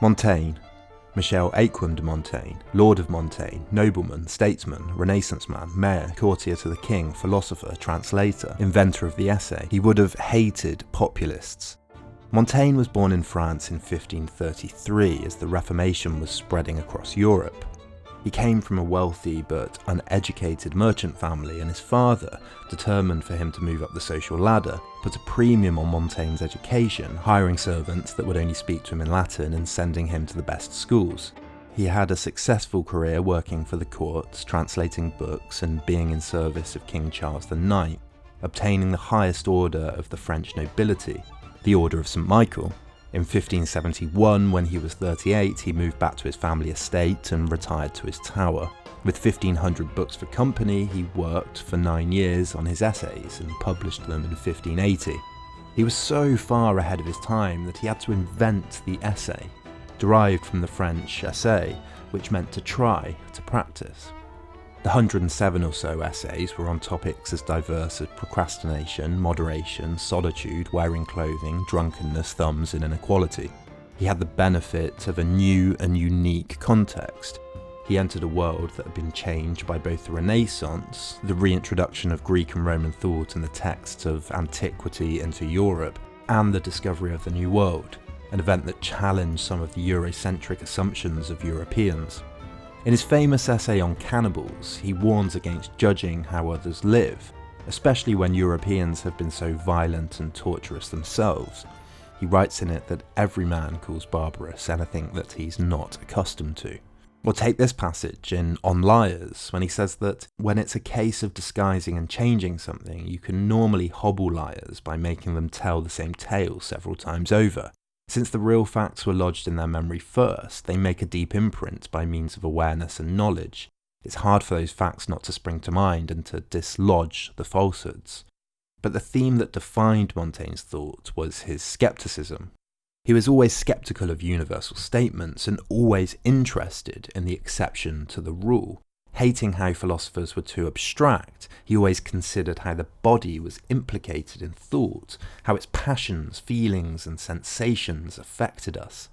Montaigne, Michel de Montaigne, Lord of Montaigne, nobleman, statesman, Renaissance man, mayor, courtier to the king, philosopher, translator, inventor of the essay. He would have hated Populists. Montaigne was born in France in 1533 as the Reformation was spreading across Europe. He came from a wealthy but uneducated merchant family, and his father, determined for him to move up the social ladder, put a premium on Montaigne's education, hiring servants that would only speak to him in Latin and sending him to the best schools. He had a successful career working for the courts, translating books and being in service of King Charles IX, obtaining the highest order of the French nobility, the Order of St. Michael. In 1571, when he was 38, he moved back to his family estate and retired to his tower. With 1,500 books for company, he worked for 9 years on his essays and published them in 1580. He was so far ahead of his time that he had to invent the essay, derived from the French essai, which meant to try, to practice. The 107 or so essays were on topics as diverse as procrastination, moderation, solitude, wearing clothing, drunkenness, thumbs and inequality. He had the benefit of a new and unique context. He entered a world that had been changed by both the Renaissance, the reintroduction of Greek and Roman thought and the texts of antiquity into Europe, and the discovery of the New World, an event that challenged some of the Eurocentric assumptions of Europeans. In his famous essay on Cannibals, he warns against judging how others live, especially when Europeans have been so violent and torturous themselves. He writes in it that every man calls barbarous anything that he's not accustomed to. Or take this passage in On Liars, when he says that when it's a case of disguising and changing something, you can normally hobble liars by making them tell the same tale several times over. Since the real facts were lodged in their memory first, they make a deep imprint by means of awareness and knowledge. It's hard for those facts not to spring to mind and to dislodge the falsehoods. But the theme that defined Montaigne's thought was his scepticism. He was always sceptical of universal statements and always interested in the exception to the rule. Hating how philosophers were too abstract, he always considered how the body was implicated in thought, how its passions, feelings and sensations affected us.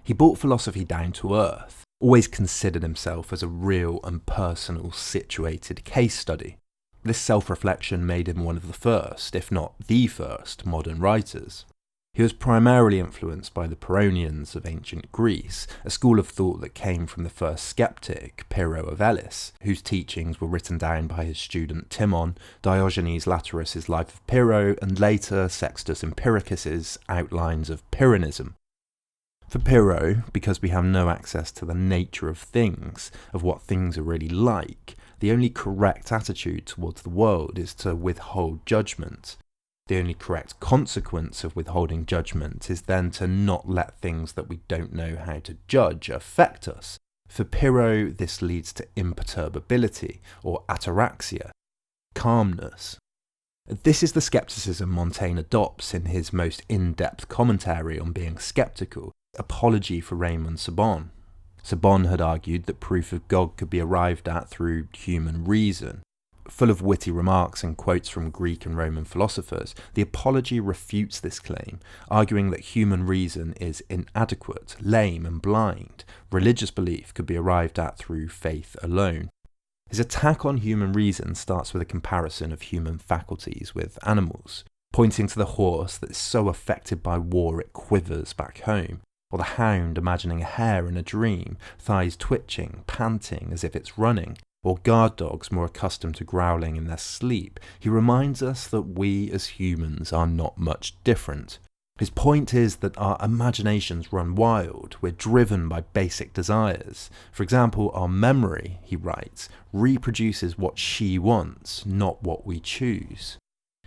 He brought philosophy down to earth, always considered himself as a real and personal situated case study. This self-reflection made him one of the first, if not the first, modern writers. He was primarily influenced by the Prryhonians of ancient Greece, a school of thought that came from the first skeptic, Prryho of Ellis, whose teachings were written down by his student Timon, Diogenes Laterus's Life of Prryho, and later Sextus Empiricus's Outlines of Prryhonism. For Prryho, because we have no access to the nature of things, of what things are really like, the only correct attitude towards the world is to withhold judgment. The only correct consequence of withholding judgment is then to not let things that we don't know how to judge affect us. For Prryho, this leads to imperturbability, or ataraxia, calmness. This is the skepticism Montaigne adopts in his most in-depth commentary on being skeptical, Apology for Raymond Sebond. Sebond had argued that proof of God could be arrived at through human reason. Full of witty remarks and quotes from Greek and Roman philosophers, the Apology refutes this claim, arguing that human reason is inadequate, lame and blind. Religious belief could be arrived at through faith alone. His attack on human reason starts with a comparison of human faculties with animals, pointing to the horse that is so affected by war it quivers back home, or the hound imagining a hare in a dream, thighs twitching, panting as if it's running, or guard dogs more accustomed to growling in their sleep. He reminds us that we as humans are not much different. His point is that our imaginations run wild, we're driven by basic desires. For example, our memory, he writes, reproduces what she wants, not what we choose.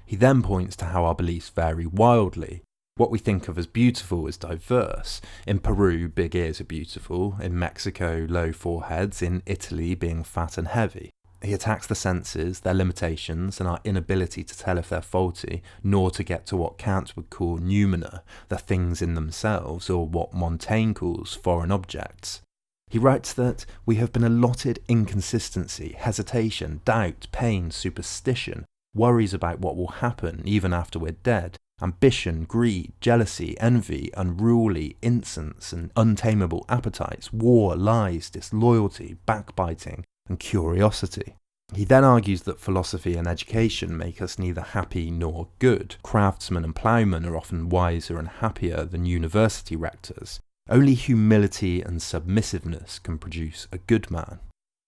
He then points to how our beliefs vary wildly. What we think of as beautiful is diverse. In Peru, big ears are beautiful. In Mexico, low foreheads. In Italy, being fat and heavy. He attacks the senses, their limitations, and our inability to tell if they're faulty, nor to get to what Kant would call noumena, the things in themselves, or what Montaigne calls foreign objects. He writes that we have been allotted inconsistency, hesitation, doubt, pain, superstition, worries about what will happen even after we're dead, Ambition, greed, jealousy, envy, unruly insolence and untamable appetites, war, lies, disloyalty, backbiting, and curiosity. He then argues that philosophy and education make us neither happy nor good. Craftsmen and ploughmen are often wiser and happier than university rectors. Only humility and submissiveness can produce a good man.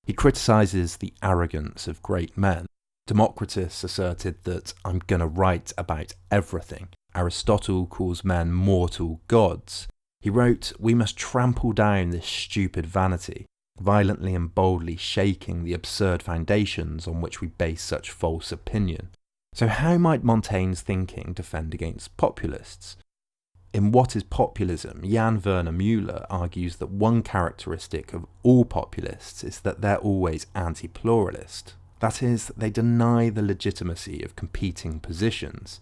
He criticises the arrogance of great men. Democritus asserted that I'm going to write about everything. Aristotle calls men mortal gods. He wrote, we must trample down this stupid vanity, violently and boldly shaking the absurd foundations on which we base such false opinion. So how might Montaigne's thinking defend against populists? In What is Populism, Jan Werner-Muller argues that one characteristic of all populists is that they're always anti-pluralist. That is, they deny the legitimacy of competing positions,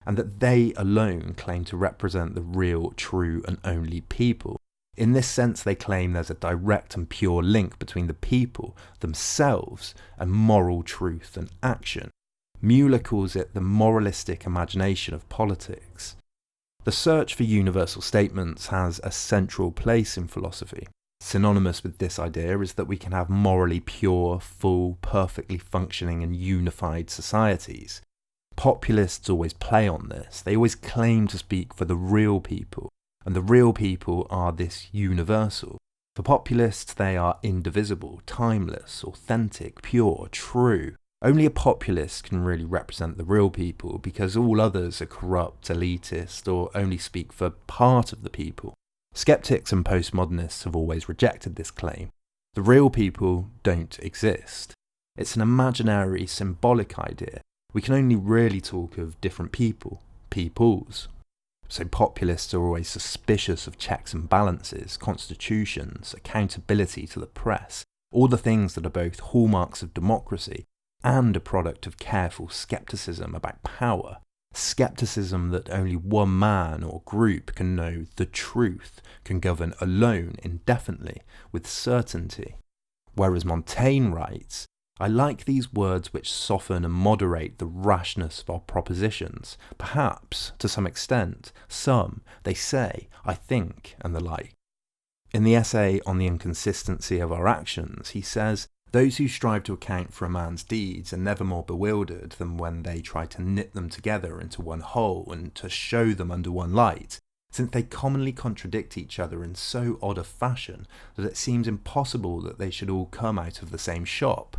and that they alone claim to represent the real, true and only people. In this sense, they claim there's a direct and pure link between the people themselves and moral truth and action. Muller calls it the moralistic imagination of politics. The search for universal statements has a central place in philosophy. Synonymous with this idea is that we can have morally pure, full, perfectly functioning and unified societies. Populists always play on this. They always claim to speak for the real people, and the real people are this universal. For populists, they are indivisible, timeless, authentic, pure, true. Only a populist can really represent the real people, because all others are corrupt, elitist, or only speak for part of the people. Skeptics and postmodernists have always rejected this claim. The real people don't exist. It's an imaginary, symbolic idea. We can only really talk of different people, peoples. So populists are always suspicious of checks and balances, constitutions, accountability to the press, all the things that are both hallmarks of democracy and a product of careful skepticism about power. Skepticism that only one man or group can know the truth, can govern alone, indefinitely, with certainty. Whereas Montaigne writes, I like these words which soften and moderate the rashness of our propositions. Perhaps, to some extent, some, they say, I think, and the like. In the essay on the inconsistency of our actions, he says, those who strive to account for a man's deeds are never more bewildered than when they try to knit them together into one whole and to show them under one light, since they commonly contradict each other in so odd a fashion that it seems impossible that they should all come out of the same shop.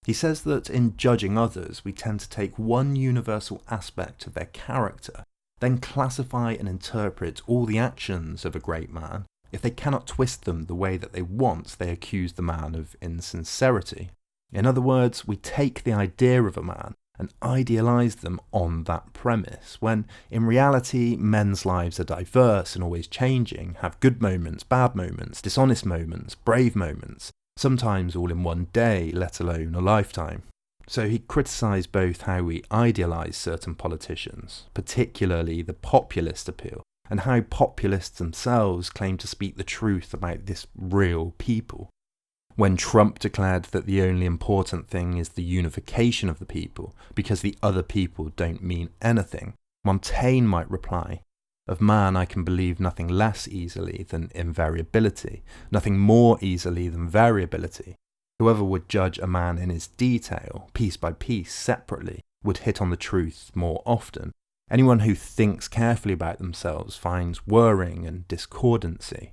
He says that in judging others, we tend to take one universal aspect of their character, then classify and interpret all the actions of a great man. If they cannot twist them the way that they want, they accuse the man of insincerity. In other words, we take the idea of a man and idealise them on that premise, when in reality men's lives are diverse and always changing, have good moments, bad moments, dishonest moments, brave moments, sometimes all in one day, let alone a lifetime. So he criticised both how we idealise certain politicians, particularly the populist appeal, and how populists themselves claim to speak the truth about this real people. When Trump declared that the only important thing is the unification of the people, because the other people don't mean anything, Montaigne might reply, of man I can believe nothing less easily than invariability, nothing more easily than variability. Whoever would judge a man in his detail, piece by piece, separately, would hit on the truth more often. Anyone who thinks carefully about themselves finds whirring and discordancy.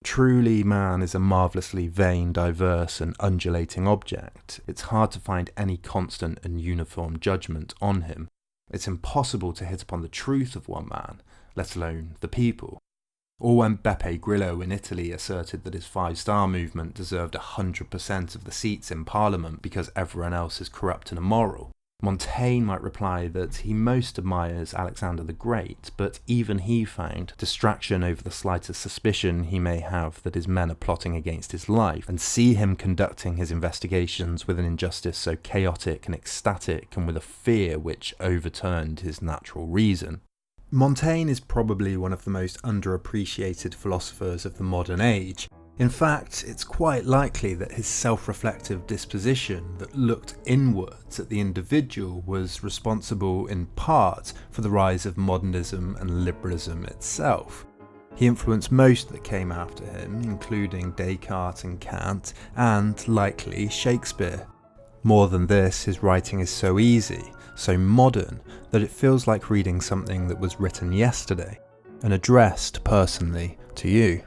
Truly, man is a marvellously vain, diverse and undulating object. It's hard to find any constant and uniform judgment on him. It's impossible to hit upon the truth of one man, let alone the people. Or when Beppe Grillo in Italy asserted that his five-star movement deserved 100% of the seats in Parliament because everyone else is corrupt and immoral, Montaigne might reply that he most admires Alexander the Great, but even he found distraction over the slightest suspicion he may have that his men are plotting against his life, and see him conducting his investigations with an injustice so chaotic and ecstatic and with a fear which overturned his natural reason. Montaigne is probably one of the most underappreciated philosophers of the modern age. In fact, it's quite likely that his self-reflective disposition that looked inwards at the individual was responsible in part for the rise of modernism and liberalism itself. He influenced most that came after him, including Descartes and Kant, and, likely, Shakespeare. More than this, his writing is so easy, so modern, that it feels like reading something that was written yesterday, and addressed personally to you.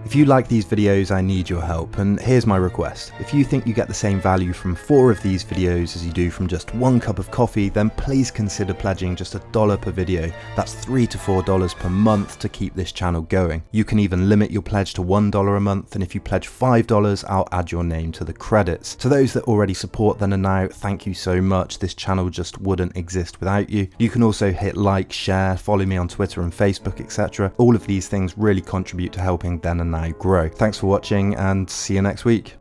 If you like these videos, I need your help, and here's my request. If you think you get the same value from 4 of these videos as you do from just 1 cup of coffee, then please consider pledging just $1 per video. That's $3 to $4 per month to keep this channel going. You can even limit your pledge to $1 a month, and if you pledge $5, I'll add your name to the credits. To those that already support then and now, thank you so much. This channel just wouldn't exist without you. You can also hit like, share, follow me on Twitter and Facebook, etc. All of these things really contribute to helping then and now grow. Thanks for watching, and see you next week.